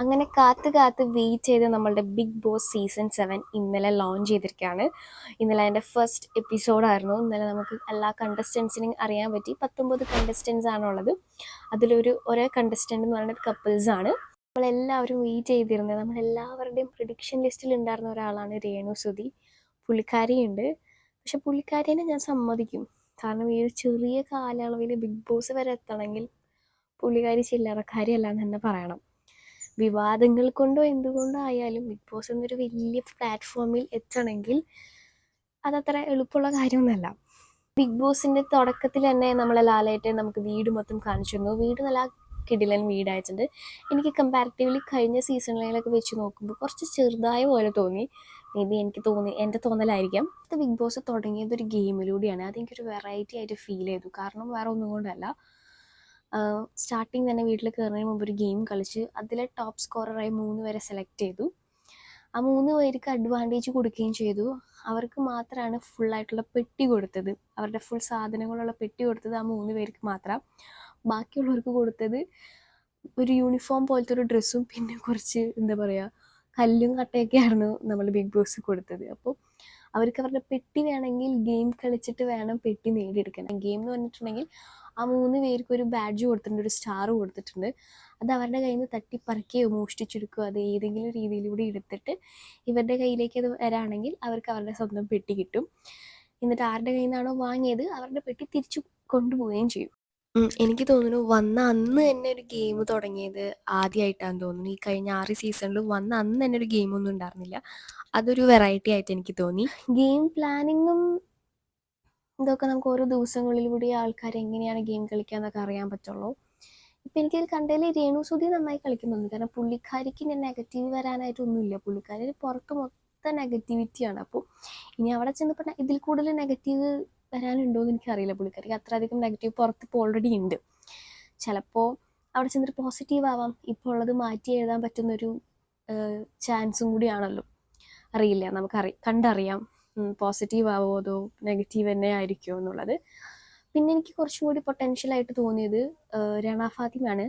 അങ്ങനെ കാത്ത് കാത്ത് വെയിറ്റ് ചെയ്ത് നമ്മളുടെ ബിഗ് ബോസ് സീസൺ 7 ഇന്നലെ ലോഞ്ച് ചെയ്തിരിക്കുകയാണ്. ഇന്നലെ അതിൻ്റെ ഫസ്റ്റ് എപ്പിസോഡായിരുന്നു. ഇന്നലെ നമുക്ക് എല്ലാ കണ്ടസ്റ്റൻസിനും അറിയാൻ പറ്റി. 19 കണ്ടസ്റ്റൻസ് ആണുള്ളത്. ഒരേ കണ്ടസ്റ്റൻ്റ് എന്ന് പറയുന്നത് കപ്പിൾസാണ്. നമ്മളെല്ലാവരും വെയിറ്റ് ചെയ്തിരുന്നത്, നമ്മളെല്ലാവരുടെയും പ്രിഡിക്ഷൻ ലിസ്റ്റിൽ ഉണ്ടായിരുന്ന ഒരാളാണ് രേണു സുധി. പുള്ളിക്കാരിയുണ്ട്. പക്ഷെ പുള്ളിക്കാരിനെ ഞാൻ സമ്മതിക്കും. കാരണം ഈ ഒരു ചെറിയ കാലയളവിൽ ബിഗ് ബോസ് വരെ എത്തണമെങ്കിൽ പുള്ളിക്കാരി ചില്ലറക്കാരിയല്ല എന്ന് തന്നെ പറയണം. വിവാദങ്ങൾ കൊണ്ടോ എന്തുകൊണ്ടോ ആയാലും ബിഗ് ബോസ് എന്നൊരു വലിയ പ്ലാറ്റ്ഫോമിൽ എത്തണമെങ്കിൽ അതത്ര എളുപ്പമുള്ള കാര്യമൊന്നുമല്ല. ബിഗ് ബോസിൻ്റെ തുടക്കത്തിൽ തന്നെ നമ്മളെ ലാലേട്ടൻ നമുക്ക് വീട് മൊത്തം കാണിച്ചിരുന്നു. വീട് നല്ല കിടിലൻ വീടായിട്ടുണ്ട്. എനിക്ക് കമ്പാരിറ്റീവ്ലി കഴിഞ്ഞ സീസണുകളിലൊക്കെ വെച്ച് നോക്കുമ്പോൾ കുറച്ച് ചെറുതായ പോലെ തോന്നി. മേ ബി എൻ്റെ തോന്നലായിരിക്കാം. ബിഗ് ബോസ് തുടങ്ങിയത് ഒരു ഗെയിമിലൂടെയാണ്. അതെനിക്കൊരു വെറൈറ്റി ആയിട്ട് ഫീൽ ചെയ്തു. കാരണം വേറെ ഒന്നും കൊണ്ടല്ല, സ്റ്റാർട്ടിങ് തന്നെ വീട്ടിൽ കയറുന്നതിന് മുമ്പ് ഒരു ഗെയിം കളിച്ച് അതിലെ ടോപ്പ് സ്കോററായി 3 പേരെ സെലക്ട് ചെയ്തു. ആ 3 പേർക്ക് അഡ്വാൻറ്റേജ് കൊടുക്കുകയും ചെയ്തു. അവർക്ക് മാത്രമാണ് ഫുള്ളായിട്ടുള്ള പെട്ടി കൊടുത്തത്. അവരുടെ ഫുൾ സാധനങ്ങളുള്ള പെട്ടി കൊടുത്തത് ആ 3 പേർക്ക് മാത്രം. ബാക്കിയുള്ളവർക്ക് കൊടുത്തത് ഒരു യൂണിഫോം പോലത്തെ ഒരു ഡ്രസ്സും പിന്നെ കുറച്ച് കല്ലും കട്ടയൊക്കെ ആയിരുന്നു നമ്മൾ ബിഗ് ബോസ് കൊടുത്തത്. അപ്പോൾ അവർക്ക് അവരുടെ പെട്ടി വേണമെങ്കിൽ ഗെയിം കളിച്ചിട്ട് വേണം പെട്ടി നേടിയെടുക്കാൻ. ഗെയിം എന്ന് പറഞ്ഞിട്ടുണ്ടെങ്കിൽ ആ 3 പേർക്ക് ഒരു ബാഡ്ജ് കൊടുത്തിട്ടുണ്ട്, ഒരു സ്റ്റാർ കൊടുത്തിട്ടുണ്ട്. അത് അവരുടെ കയ്യിൽ നിന്ന് തട്ടിപ്പറിക്കുകയോ മോഷ്ടിച്ചെടുക്കുകയോ അത് ഏതെങ്കിലും രീതിയിലൂടെ എടുത്തിട്ട് ഇവരുടെ കയ്യിലേക്ക് അത് വരാണെങ്കിൽ അവർക്ക് അവരുടെ സ്വന്തം പെട്ടി കിട്ടും. എന്നിട്ട് ആരുടെ കയ്യിൽ നിന്നാണോ വാങ്ങിയത് അവരുടെ പെട്ടി തിരിച്ചു കൊണ്ടുപോവുകയും ചെയ്യും. എനിക്ക് തോന്നുന്നു വന്ന അന്ന് തന്നെ ഒരു ഗെയിം തുടങ്ങിയത് ആദ്യമായിട്ടാണെന്ന് തോന്നുന്നു. ഈ കഴിഞ്ഞ 6 സീസണിലും വന്ന അന്ന് തന്നെ ഒരു ഗെയിമൊന്നും ഉണ്ടായിരുന്നില്ല. അതൊരു വെറൈറ്റി ആയിട്ട് എനിക്ക് തോന്നി. ഗെയിം പ്ലാനിങ്ങും ഇതൊക്കെ നമുക്ക് ഓരോ ദിവസങ്ങളിലൂടെ ആൾക്കാർ എങ്ങനെയാണ് ഗെയിം കളിക്കുക എന്നൊക്കെ അറിയാൻ പറ്റുള്ളൂ. ഇപ്പം എനിക്കത് കണ്ടതിൽ രേണു സുധി നന്നായി കളിക്കുന്നുണ്ട്. കാരണം പുള്ളിക്കാരിക്ക് നെഗറ്റീവ് വരാനായിട്ടൊന്നുമില്ല. പുള്ളിക്കാരി പുറത്ത് മൊത്തം നെഗറ്റിവിറ്റിയാണ്. അപ്പോൾ ഇനി അവിടെ ചെന്നപ്പോൾ ഇതിൽ കൂടുതൽ നെഗറ്റീവ് വരാനുണ്ടോ എന്ന് എനിക്കറിയില്ല. പുള്ളിക്കാരിക്ക് അത്ര അധികം നെഗറ്റീവ് പുറത്ത് ഇപ്പോൾ ഓൾറെഡി ഉണ്ട്. ചിലപ്പോൾ അവിടെ ചെന്നിട്ട് പോസിറ്റീവ് ആവാം. ഇപ്പോൾ ഉള്ളത് മാറ്റി എഴുതാൻ പറ്റുന്നൊരു ചാൻസും കൂടിയാണല്ലോ. അറിയില്ല, കണ്ടറിയാം പോസിറ്റീവ് ആവോ അതോ നെഗറ്റീവ് തന്നെ ആയിരിക്കുമോ എന്നുള്ളത്. പിന്നെ എനിക്ക് കുറച്ചും കൂടി പൊട്ടൻഷ്യലായിട്ട് തോന്നിയത് രണ ഫാത്തിമയാണ്.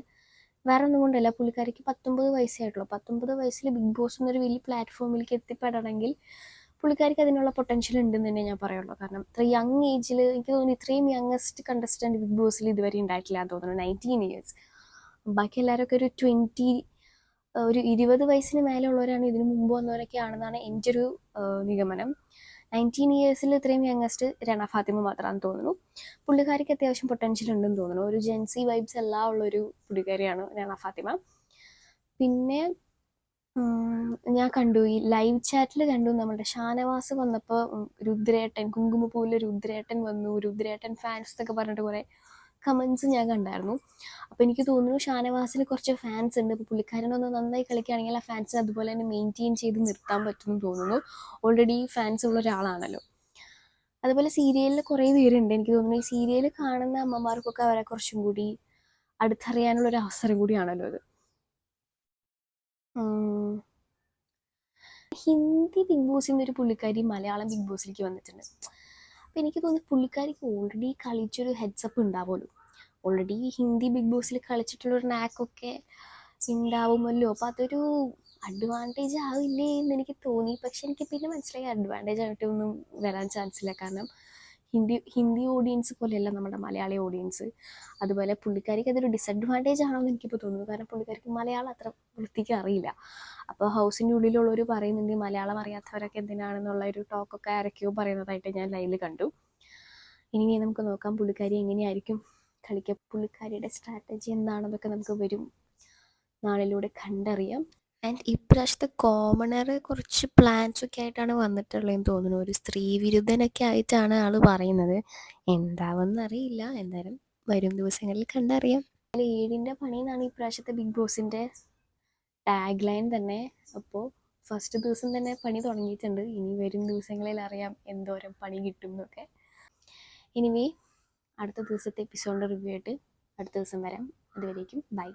വേറെ ഒന്നും കൊണ്ടല്ല, പുള്ളിക്കാരിക്ക് 19 വയസ്സേ ആയിട്ടുള്ളൂ. 19 വയസ്സിൽ ബിഗ് ബോസ് എന്നൊരു വലിയ പ്ലാറ്റ്ഫോമിലേക്ക് എത്തിപ്പെടണമെങ്കിൽ പുള്ളിക്കാരിക്ക് അതിനുള്ള പൊട്ടൻഷ്യൽ ഉണ്ടെന്ന് തന്നെ ഞാൻ പറയുള്ളൂ. കാരണം ഇത്ര യങ് ഏജിൽ എനിക്ക് തോന്നുന്നു ഇത്രയും യങ്ങസ്റ്റ് കണ്ടസ്റ്റൻറ്റ് ബിഗ് ബോസിൽ ഇതുവരെ ഉണ്ടായിട്ടില്ല എന്ന് തോന്നുന്നു. 19 ഇയേഴ്സ്. ബാക്കി എല്ലാവരൊക്കെ ഒരു 20 വയസ്സിന് മേലെ ഉള്ളവരാണ്, ഇതിനു മുമ്പ് വന്നവരൊക്കെ ആണെന്നാണ് എൻ്റെ ഒരു നിഗമനം. 19 ഇയേഴ്സിൽ ഇത്രയും യങ്ങസ്റ്റ് രണ ഫാത്തിമ മാത്രമാണെന്ന് തോന്നുന്നു. പുള്ളിക്കാരിക്ക് അത്യാവശ്യം പൊട്ടൻഷ്യൽ ഉണ്ടെന്ന് തോന്നുന്നു. ഒരു ജെൻസി വൈബ്സ് എല്ലാം ഉള്ളൊരു പുള്ളിക്കാരിയാണ് രണ ഫാത്തിമ. പിന്നെ ഞാൻ കണ്ടു, ഈ ലൈവ് ചാറ്റിൽ കണ്ടു, നമ്മുടെ ഷാനവാസ് വന്നപ്പോൾ രുദ്രേട്ടൻ, കുങ്കുമപ്പൂവിലെ രുദ്രേട്ടൻ വന്നു, രുദ്രേട്ടൻ ഫാൻസ് എന്നൊക്കെ പറഞ്ഞിട്ട് കുറേ കമൻസ് ഞാൻ കണ്ടായിരുന്നു. അപ്പോൾ എനിക്ക് തോന്നുന്നു ഷാനവാസിന് കുറച്ച് ഫാൻസ് ഉണ്ട്. അപ്പോൾ പുള്ളിക്കാരനൊന്ന് നന്നായി കളിക്കുകയാണെങ്കിൽ ആ ഫാൻസ് അതുപോലെ തന്നെ മെയിൻറ്റെയിൻ ചെയ്ത് നിർത്താൻ പറ്റുമെന്ന് തോന്നുന്നു. ഓൾറെഡി ഫാൻസ് ഉള്ള ഒരാളാണല്ലോ. അതുപോലെ സീരിയലിൽ കുറേ പേരുണ്ട്. എനിക്ക് തോന്നുന്നു ഈ സീരിയൽ കാണുന്ന അമ്മമാർക്കൊക്കെ അവരെ കുറച്ചും കൂടി അടുത്തറിയാനുള്ളൊരു അവസരം കൂടിയാണല്ലോ അത്. ഹിന്ദി ബിഗ് ബോസിൽ നിന്നൊരു പുള്ളിക്കാരി മലയാളം ബിഗ് ബോസിലേക്ക് വന്നിട്ടുണ്ട്. അപ്പോൾ എനിക്ക് തോന്നുന്നു പുള്ളിക്കാരിക്ക് ഓൾറെഡി കളിച്ചൊരു ഹെഡ്സപ്പ് ഉണ്ടാവുമല്ലോ. ഓൾറെഡി ഹിന്ദി ബിഗ് ബോസിൽ കളിച്ചിട്ടുള്ളൊരു നാക്കൊക്കെ ഉണ്ടാവുമല്ലോ. അപ്പോൾ അതൊരു അഡ്വാൻറ്റേജ് ആവില്ലേ എന്ന് എനിക്ക് തോന്നി. പക്ഷെ എനിക്ക് പിന്നെ മനസ്സിലായി അഡ്വാൻറ്റേജ് ആയിട്ടൊന്നും വരാൻ ചാൻസ് ഇല്ല. കാരണം ഹിന്ദി ഓഡിയൻസ് പോലെയല്ല നമ്മുടെ മലയാളി ഓഡിയൻസ്. അതുപോലെ പുള്ളിക്കാരിക്ക് അതൊരു ഡിസഡ്വാൻറ്റേജ് ആണോ എന്ന് എനിക്കിപ്പോൾ തോന്നുന്നു. കാരണം പുള്ളിക്കാരിക്ക് മലയാളം അത്ര വൃത്തിക്ക് അറിയില്ല. അപ്പോൾ ഹൗസിൻ്റെ ഉള്ളിലുള്ളവർ പറയുന്നുണ്ട് മലയാളം അറിയാത്തവരൊക്കെ എന്തിനാണെന്നുള്ള ഒരു ടോക്കൊക്കെ ആരൊക്കെയോ പറയുന്നതായിട്ട് ഞാൻ ലൈവിൽ കണ്ടു. ഇനി നമുക്ക് നോക്കാം പുള്ളിക്കാരി എങ്ങനെയായിരിക്കും കളിക്കുക, പുള്ളിക്കാരിയുടെ സ്ട്രാറ്റജി എന്താണെന്നൊക്കെ നമുക്ക് വരും നാളിലൂടെ കണ്ടറിയാം. ആൻഡ് ഇപ്രാവശ്യത്തെ കോമണർ കുറച്ച് പ്ലാൻസ് ഒക്കെ ആയിട്ടാണ് വന്നിട്ടുള്ളതെന്ന് തോന്നുന്നു. ഒരു സ്ത്രീ വിരുദ്ധനൊക്കെ ആയിട്ടാണ് ആൾ പറയുന്നത്. എന്താവെന്ന് അറിയില്ല. എന്തായാലും വരും ദിവസങ്ങളിൽ കണ്ടറിയാം. 7ൻ്റെ പണി എന്നാണ് ഇപ്രാവശ്യത്തെ ബിഗ് ബോസിൻ്റെ ടാഗ് ലൈൻ തന്നെ. അപ്പോൾ ഫസ്റ്റ് ദിവസം തന്നെ പണി തുടങ്ങിയിട്ടുണ്ട്. ഇനി വരും ദിവസങ്ങളിൽ അറിയാം എന്തോരം പണി കിട്ടും എന്നൊക്കെ. എനിവേ അടുത്ത ദിവസത്തെ എപ്പിസോഡിൻ്റെ റിവ്യൂ ആയിട്ട് അടുത്ത ദിവസം വരാം. അതുവരേക്കും ബൈ.